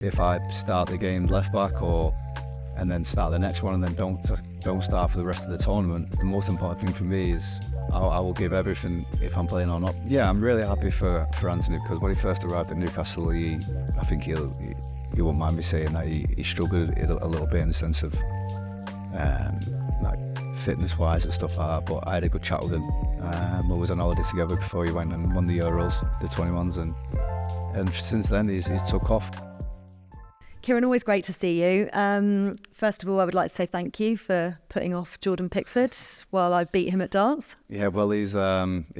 if I start the game left back and then start the next one and then don't start for the rest of the tournament, the most important thing for me is I will give everything if I'm playing or not. Yeah, I'm really happy for Anthony, because when he first arrived at Newcastle, I think he won't mind me saying that he struggled a little bit in the sense of like fitness-wise and stuff like that. But I had a good chat with him. We was on holiday together before he went and won the Euros, the 21s, and since then he's took off. Kieran, always great to see you. First of all, I would like to say thank you for putting off Jordan Pickford while I beat him at darts. Yeah, well, he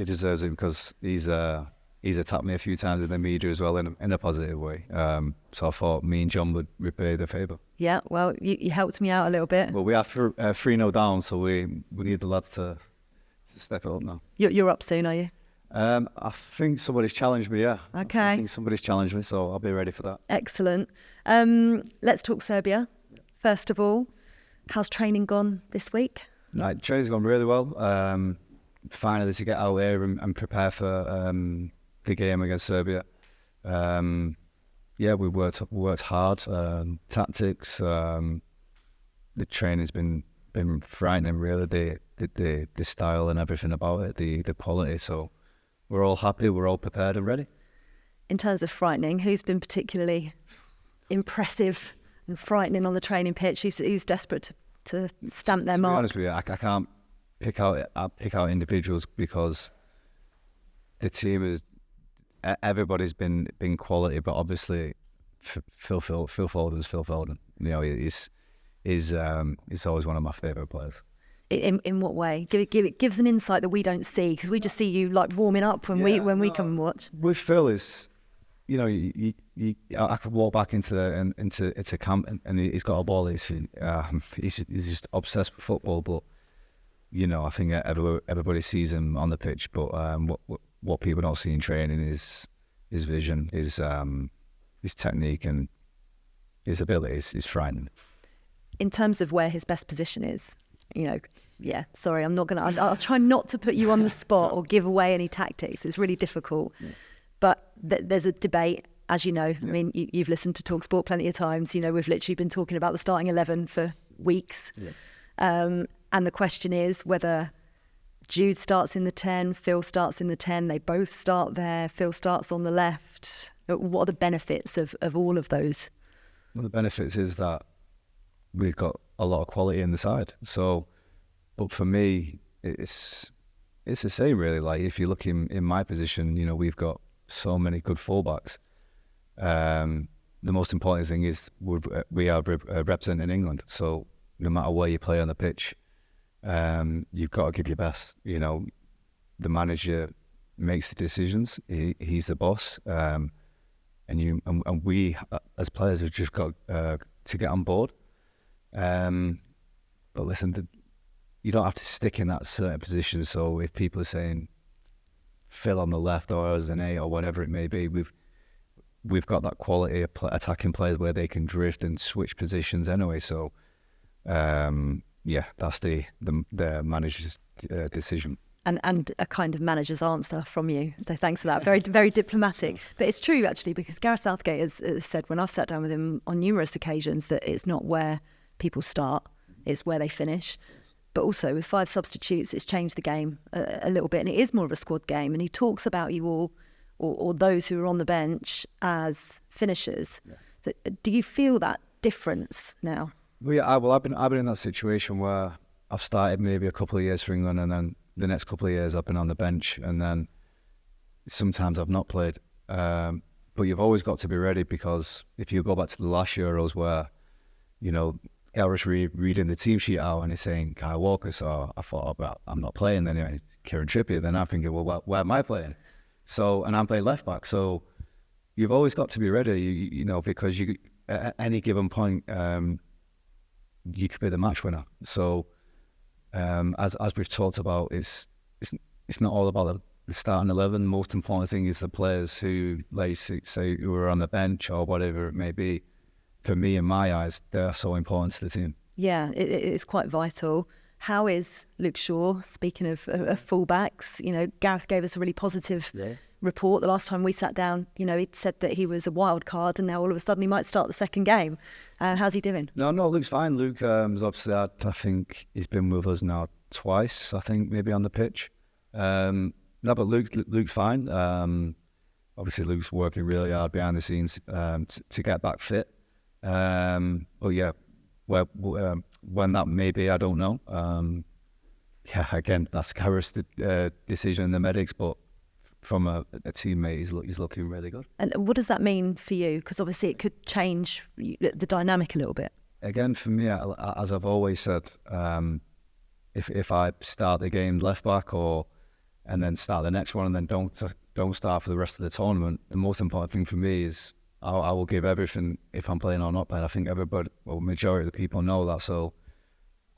deserves it, because he's attacked me a few times in the media as well in a positive way. So I thought me and John would repay the favour. Yeah, well, you helped me out a little bit. Well, we are 3-0 down, so we need the lads to step it up now. You're up soon, are you? I think somebody's challenged me, yeah. Okay. I think somebody's challenged me, so I'll be ready for that. Excellent. Let's talk Serbia. First of all, how's training gone this week? Right, training's gone really well. Finally to get out here and prepare for the game against Serbia. Yeah, we worked hard. Tactics, the training's been frightening, really. The style and everything about it, the quality. So we're all happy, we're all prepared and ready. In terms of frightening, who's been particularly impressive and frightening on the training pitch? Who's desperate to stamp their mark? To be honest with you, I can't pick out individuals, because the team is, everybody's been quality, but obviously Phil Foden's Phil Foden. You know, he's always one of my favourite players. In what way? Give us an insight that we don't see, because we just see you like warming up when we come and watch. With Phil is, you know, I could walk back into camp and he's got a ball at his feet. He's just obsessed with football, but you know, I think everybody sees him on the pitch, but what people don't see in training is his vision, his technique, and his abilities is frightening. In terms of where his best position is, you know, yeah, sorry, I'll try not to put you on the spot or give away any tactics. It's really difficult. Yeah. But there's a debate, as you know. Yeah. I mean, you've listened to talkSPORT plenty of times. You know, we've literally been talking about the starting 11 for weeks. Yeah. And the question is whether Jude starts in the 10, Phil starts in the 10, they both start there, Phil starts on the left. What are the benefits of all of those? Well, the benefits is that we've got a lot of quality in the side. So, but for me, it's the same really. Like if you look in my position, you know, we've got so many good fullbacks. The most important thing is we are representing England. So no matter where you play on the pitch, you've got to give your best. You know, the manager makes the decisions. He's the boss, and we as players have just got to get on board. But listen, you don't have to stick in that certain position. So if people are saying Phil on the left or as an 8 or whatever it may be, we've got that quality of attacking players where they can drift and switch positions anyway. So yeah, that's the manager's decision. And a kind of manager's answer from you. So thanks for that. Very, very diplomatic. But it's true, actually, because Gareth Southgate has said, when I've sat down with him on numerous occasions, that it's not where people start, it's where they finish. But also with 5 substitutes, it's changed the game a little bit, and it is more of a squad game. And he talks about you all, or those who are on the bench, as finishers. Yeah. So, do you feel that difference now? Well, yeah, I've been in that situation where I've started maybe a couple of years for England, and then the next couple of years I've been on the bench, and then sometimes I've not played. But you've always got to be ready, because if you go back to the last Euros where, you know, Gareth's reading the team sheet out and he's saying Kyle Walker, so I thought, well, I'm not playing. Then anyway, Kieran Trippier. Then I'm thinking, well, where am I playing? So, and I'm playing left back. So you've always got to be ready, you know, because you at any given point, you could be the match winner. So as we've talked about, it's not all about the starting 11. The most important thing is the players who, like say, who are on the bench or whatever it may be. For me, in my eyes, they're so important to the team. Yeah, it's quite vital. How is Luke Shaw? Speaking of fullbacks, Gareth gave us a really positive report the last time we sat down. He'd said that he was a wild card, and now all of a sudden he might start the second game. How's he doing? No, Luke's fine. Luke is obviously, I think he's been with us now twice, I think, maybe on the pitch. No, but Luke's fine. Obviously, Luke's working really hard behind the scenes to get back fit. But yeah, when that may be, I don't know. Again, that's Gareth's decision and the medics, but from a teammate, he's looking really good. And what does that mean for you? Because obviously it could change the dynamic a little bit. Again, for me, as I've always said, if I start the game left back and then start the next one and then don't start for the rest of the tournament, the most important thing for me is I will give everything if I'm playing or not playing. I think majority of the people know that, so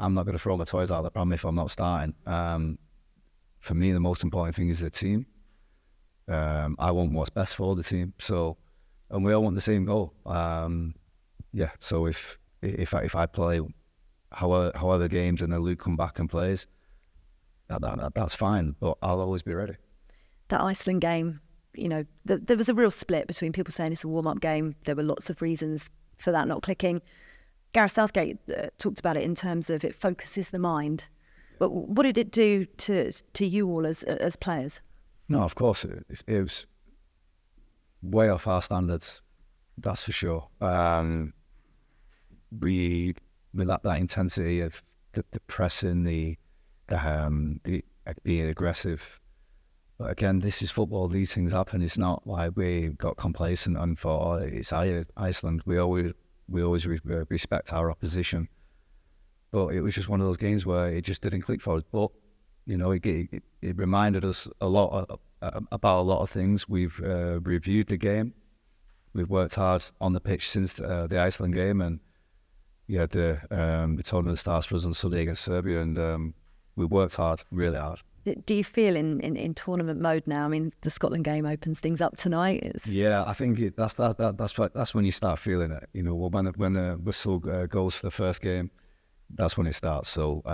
I'm not going to throw my toys out of the pram if I'm not starting. For me, the most important thing is the team. I want what's best for the team. So, and we all want the same goal. So if I play however games and then Luke come back and plays, that's fine. But I'll always be ready. That Iceland game, there was a real split between people saying it's a warm-up game. There were lots of reasons for that not clicking. Gareth Southgate talked about it in terms of it focuses the mind. But what did it do to you all as players? No, of course, it was way off our standards, that's for sure. We lacked that intensity of the pressing, the being aggressive. But again, this is football, these things happen. It's not like we got complacent and thought, it's Iceland. We always respect our opposition. But it was just one of those games where it just didn't click for us. But it reminded us a lot about a lot of things. We've reviewed the game. We've worked hard on the pitch since the Iceland game, and the tournament starts for us on Sunday against Serbia, and we worked hard, really hard. Do you feel in tournament mode now? I mean, the Scotland game opens things up tonight. Yeah, I think that's when you start feeling it. When the whistle goes for the first game, that's when it starts. So.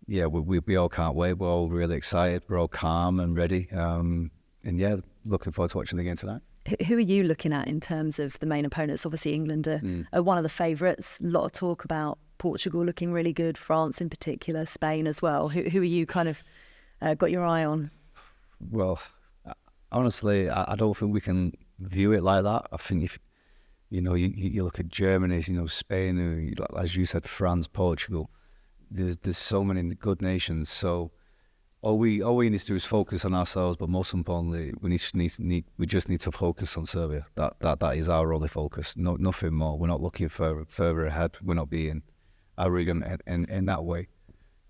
We all can't wait. We're all really excited. We're all calm and ready. Looking forward to watching the game tonight. Who are you looking at in terms of the main opponents? Obviously, England are one of the favourites. A lot of talk about Portugal looking really good, France in particular, Spain as well. Who are you kind of got your eye on? Well, honestly, I don't think we can view it like that. I think if you look at Germany, Spain, as you said, France, Portugal. There's so many good nations, so all we need to do is focus on ourselves. But most importantly, we just need to focus on Serbia. That is our only focus. Nothing more. We're not looking further ahead. We're not being arrogant in that way.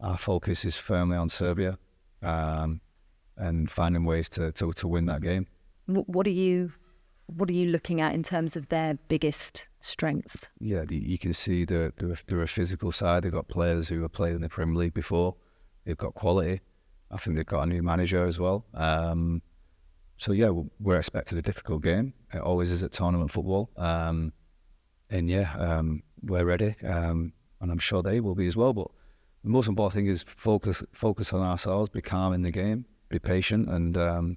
Our focus is firmly on Serbia, and finding ways to win that game. What are you looking at in terms of their biggest strengths? Yeah, you can see they're a physical side. They've got players who have played in the Premier League before. They've got quality. I think they've got a new manager as well. We're expecting a difficult game. It always is at tournament football. We're ready, and I'm sure they will be as well. But the most important thing is focus on ourselves, be calm in the game, be patient, and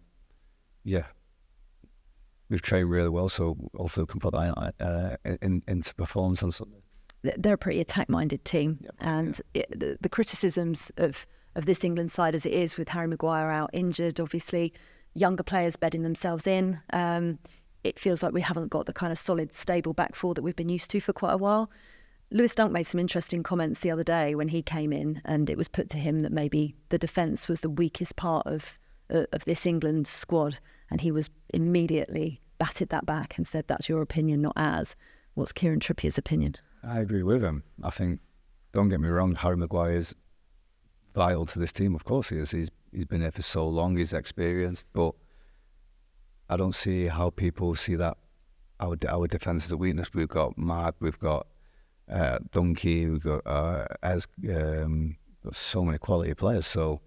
we've trained really well, so hopefully we can put that into performance on Sunday. They're a pretty attack-minded team, the criticisms of this England side as it is, with Harry Maguire out injured, obviously younger players bedding themselves in, it feels like we haven't got the kind of solid, stable back four that we've been used to for quite a while. Lewis Dunk made some interesting comments the other day when he came in, and it was put to him that maybe the defence was the weakest part of this England squad, and he was immediately batted that back and said, that's your opinion, not ours. What's Kieran Trippier's opinion? I agree with him. I think, don't get me wrong, Harry Maguire is vital to this team. Of course he is. He's been there for so long, he's experienced, but I don't see how people see that our defence is a weakness. We've got Mark, we've got Dunkey, we've got got so many quality players. So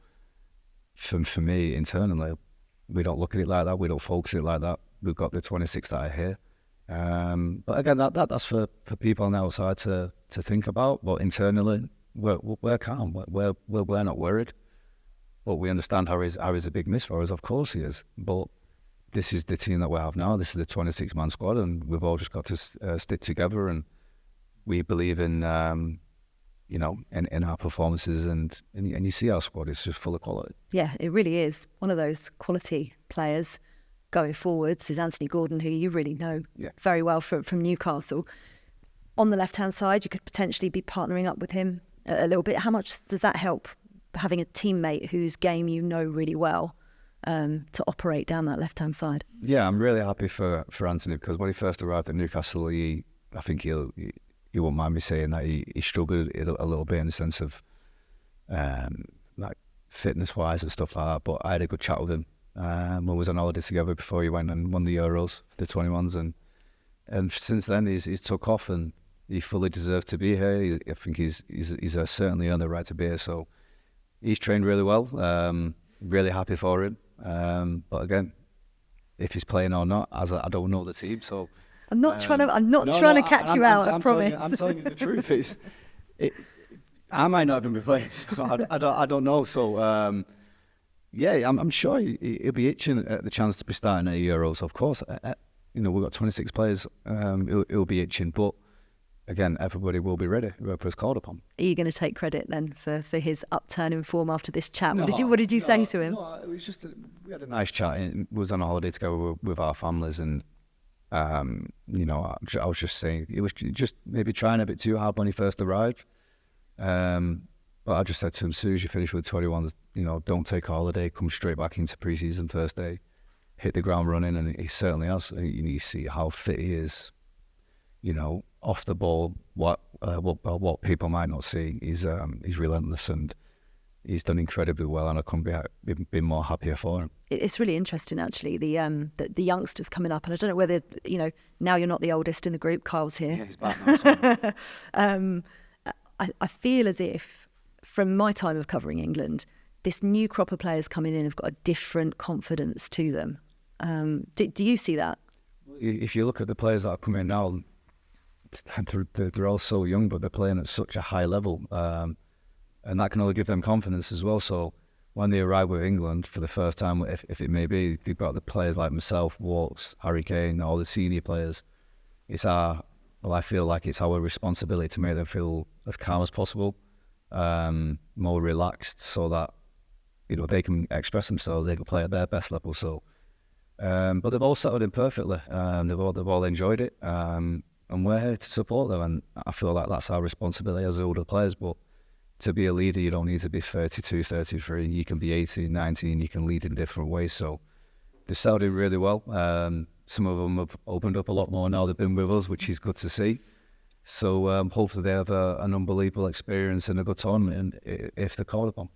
for me, internally, we don't look at it like that. We don't focus it like that. We've got the 26 that are here. But again, that's for people on the outside to think about. But internally, we're calm. We're not worried. But we understand Harry's a big miss for us. Of course he is. But this is the team that we have now. This is the 26-man squad, and we've all just got to stick together. And we believe in, in our performances. And you see our squad; it's just full of quality. Yeah, it really is. One of those quality players going forwards is Anthony Gordon, who you really know very well from Newcastle. On the left-hand side, you could potentially be partnering up with him a little bit. How much does that help, having a teammate whose game you know really well, to operate down that left-hand side? Yeah, I'm really happy for Anthony, because when he first arrived at Newcastle, I think he won't mind me saying that he struggled a little bit in the sense of like fitness-wise and stuff like that. But I had a good chat with him when we was on holiday together before he went and won the Euros for the 21s, and since then he's took off, and he fully deserves to be here. I think he's certainly earned the right to be here. So he's trained really well. Really happy for him. But again, if he's playing or not, as I don't know the team, so I'm not trying to catch you out. I promise. I'm telling you the truth. I might not even be playing. So I don't know. So I'm sure he'll be itching at the chance to be starting at Euros. Of course, we've got 26 players. He'll be itching, but again, everybody will be ready whoever's called upon. Are you going to take credit then for his upturn in form after this chat? What did you say to him? No, it was just we had a nice chat. We was on a holiday together with our families, and I was just saying it was just maybe trying a bit too hard when he first arrived. But I just said to him, as soon as you finish with 21s, don't take a holiday, come straight back into pre-season first day, hit the ground running, and he certainly has. You see how fit he is. Off the ball, what people might not see, he's relentless, and he's done incredibly well, and I couldn't be more happier for him. It's really interesting, actually, the youngsters coming up, and I don't know whether now you're not the oldest in the group. Kyle's here. Yeah, he's back now. I feel as if, from my time of covering England, this new crop of players coming in have got a different confidence to them. Do you see that? If you look at the players that are coming in now, they're all so young, but they're playing at such a high level, and that can only give them confidence as well. So when they arrive with England for the first time, if it may be, they've got the players like myself, Walks, Harry Kane, all the senior players. I feel like it's our responsibility to make them feel as calm as possible, more relaxed, so that they can express themselves, they can play at their best level. So, but they've all settled in perfectly. They've all enjoyed it. And we're here to support them, and I feel like that's our responsibility as older players. But to be a leader, you don't need to be 32, 33. You can be 18, 19. You can lead in different ways. So they've settled in really well. Some of them have opened up a lot more now they've been with us, which is good to see. So hopefully they have an unbelievable experience and a good tournament if they're called upon.